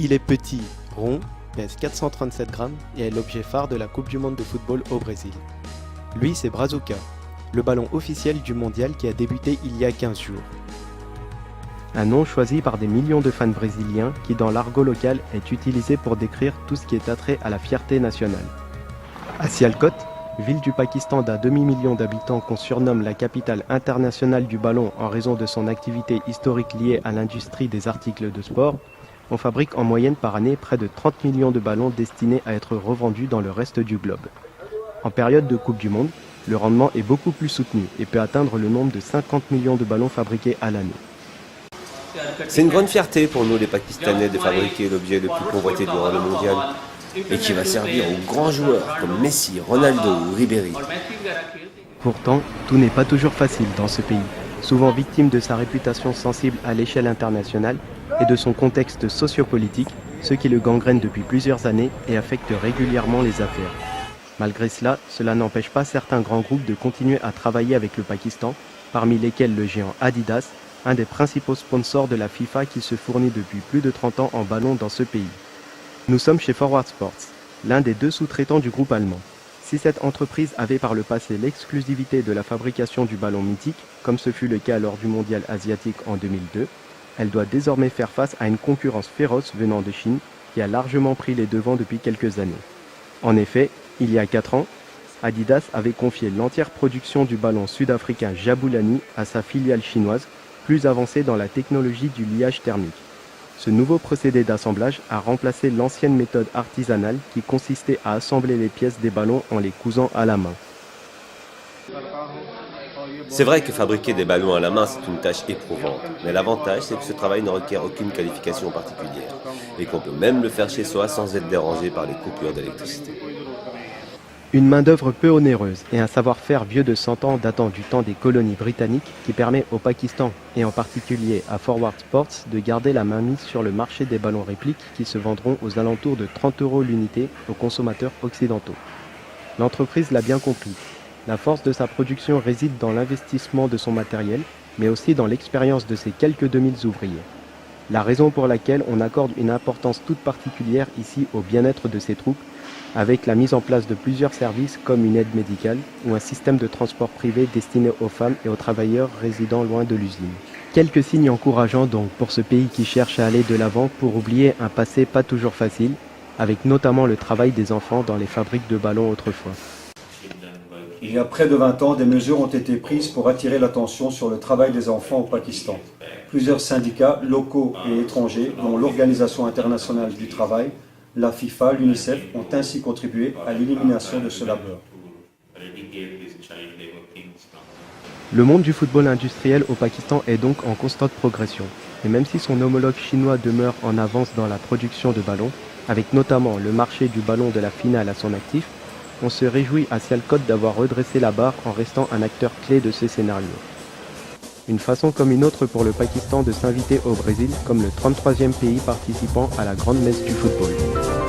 Il est petit, rond, pèse 437 grammes et est l'objet phare de la Coupe du monde de football au Brésil. Lui, c'est Brazuca, le ballon officiel du mondial qui a débuté il y a 15 jours. Un nom choisi par des millions de fans brésiliens qui, dans l'argot local, est utilisé pour décrire tout ce qui est attrait à la fierté nationale. À Sialkot, ville du Pakistan d'un demi-million d'habitants qu'on surnomme la capitale internationale du ballon en raison de son activité historique liée à l'industrie des articles de sport, on fabrique en moyenne par année près de 30 millions de ballons destinés à être revendus dans le reste du globe. En période de Coupe du Monde, le rendement est beaucoup plus soutenu et peut atteindre le nombre de 50 millions de ballons fabriqués à l'année. C'est une grande fierté pour nous les Pakistanais de fabriquer l'objet le plus convoité durant le mondial et qui va servir aux grands joueurs comme Messi, Ronaldo ou Ribéry. Pourtant, tout n'est pas toujours facile dans ce pays, souvent victime de sa réputation sensible à l'échelle internationale et de son contexte sociopolitique, ce qui le gangrène depuis plusieurs années et affecte régulièrement les affaires. Malgré cela, cela n'empêche pas certains grands groupes de continuer à travailler avec le Pakistan, parmi lesquels le géant Adidas, un des principaux sponsors de la FIFA qui se fournit depuis plus de 30 ans en ballon dans ce pays. Nous sommes chez Forward Sports, l'un des deux sous-traitants du groupe allemand. Si cette entreprise avait par le passé l'exclusivité de la fabrication du ballon mythique, comme ce fut le cas lors du mondial asiatique en 2002, elle doit désormais faire face à une concurrence féroce venant de Chine qui a largement pris les devants depuis quelques années. En effet, il y a 4 ans, Adidas avait confié l'entière production du ballon sud-africain Jabulani à sa filiale chinoise, plus avancée dans la technologie du liage thermique. Ce nouveau procédé d'assemblage a remplacé l'ancienne méthode artisanale qui consistait à assembler les pièces des ballons en les cousant à la main. C'est vrai que fabriquer des ballons à la main, c'est une tâche éprouvante, mais l'avantage, c'est que ce travail ne requiert aucune qualification particulière et qu'on peut même le faire chez soi sans être dérangé par les coupures d'électricité. Une main-d'œuvre peu onéreuse et un savoir-faire vieux de 100 ans datant du temps des colonies britanniques qui permet au Pakistan, et en particulier à Forward Sports, de garder la mainmise sur le marché des ballons répliques qui se vendront aux alentours de 30 € l'unité aux consommateurs occidentaux. L'entreprise l'a bien compris. La force de sa production réside dans l'investissement de son matériel, mais aussi dans l'expérience de ses quelques 2000 ouvriers. La raison pour laquelle on accorde une importance toute particulière ici au bien-être de ses troupes, avec la mise en place de plusieurs services comme une aide médicale ou un système de transport privé destiné aux femmes et aux travailleurs résidant loin de l'usine. Quelques signes encourageants donc pour ce pays qui cherche à aller de l'avant pour oublier un passé pas toujours facile, avec notamment le travail des enfants dans les fabriques de ballons autrefois. Il y a près de 20 ans, des mesures ont été prises pour attirer l'attention sur le travail des enfants au Pakistan. Plusieurs syndicats locaux et étrangers, dont l'Organisation internationale du travail, la FIFA, l'UNICEF, ont ainsi contribué à l'élimination de ce labeur. Le monde du football industriel au Pakistan est donc en constante progression. Et même si son homologue chinois demeure en avance dans la production de ballons, avec notamment le marché du ballon de la finale à son actif, on se réjouit à Sialkot d'avoir redressé la barre en restant un acteur clé de ce scénario. Une façon comme une autre pour le Pakistan de s'inviter au Brésil comme le 33e pays participant à la grande messe du football.